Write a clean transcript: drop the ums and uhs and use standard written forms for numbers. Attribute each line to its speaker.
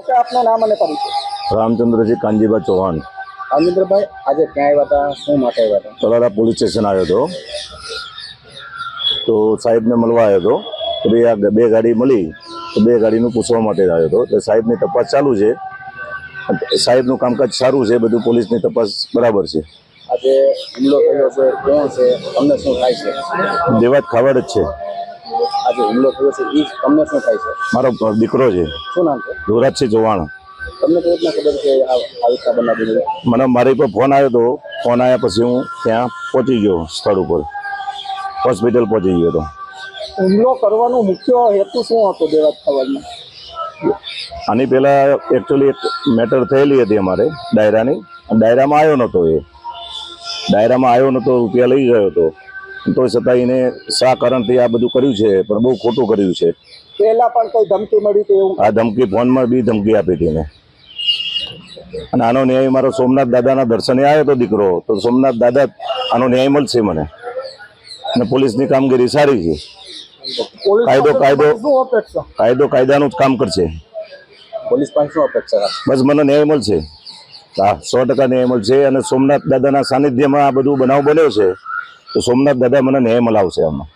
Speaker 1: કે આપનું નામ અને પરિચય?
Speaker 2: રામચંદ્રજી કાનજીબા ચૌહાણ.
Speaker 1: રાજેન્દ્રભાઈ, આજે ક્યાં આવ્યા હતા, શું માટે આવ્યા હતા?
Speaker 2: તલાલા પોલીસ સ્ટેશન આવ્યો હતો, તો સાહેબને મળવા આવ્યો હતો. તો ભાઈ આ બે ગાડી મળી, તો બે ગાડીનું પૂછવા માટે આવ્યો હતો. તો સાહેબની તપાસ ચાલુ છે, સાહેબનું કામકાજ સારું છે, બધું પોલીસની તપાસ બરાબર છે.
Speaker 1: આજે હુમલો થયો છે, કોણ છે, તમને શું થાય છે?
Speaker 2: દેવાત ખાવડ જ છે.
Speaker 1: આજે હુમલો થયો છે એ તમને શું થાય છે?
Speaker 2: મારો દીકરો છે,
Speaker 1: શું નામ છે?
Speaker 2: યુવરાજસિંહ ચૌહાણ.
Speaker 1: તમને કઈ રીતના ખબર છે આ રીતના બનાવી દીધું?
Speaker 2: મને મારી પર ફોન આવ્યો હતો. ફોન આવ્યા પછી હું ત્યાં પહોંચી ગયો, સ્થળ ઉપર હોસ્પિટલ પહોંચી ગયો હતો.
Speaker 1: હુમલો કરવાનો મુખ્ય હેતુ શું હતો દેવાત ખવડનો?
Speaker 2: આની પહેલાં એકચ્યુઅલી એક મેટર થયેલી હતી અમારે ડાયરાની. ડાયરામાં આવ્યો નહોતો, રૂપિયા લઈ ગયો હતો. તો છતાં એને શા કારણથી આ બધું કર્યું છે, પણ બહુ ખોટું કર્યું છે.
Speaker 1: પહેલા પણ કોઈ ધમકી મળી હતી એવું?
Speaker 2: આ ધમકી ફોનમાં બી ધમકી આપી હતી એને. અને આનો ન્યાય મારો સોમનાથ દાદાના દર્શને આવ્યો હતો દીકરો, તો સોમનાથ દાદા આનો ન્યાય મળશે મને. અને પોલીસની કામગીરી સારી છે. કાયદો કાયદાનું જ કામ કરશે.
Speaker 1: પોલીસ પાસે શું અપેક્ષા?
Speaker 2: બસ મને ન્યાય મળશે. હા, 100% ન્યાય મળશે. અને સોમનાથ દાદાના સાનિધ્યમાં આ બધું બનાવ બન્યો છે, તો સોમનાથ દાદા મને ન્યાય મલાવશે આમાં.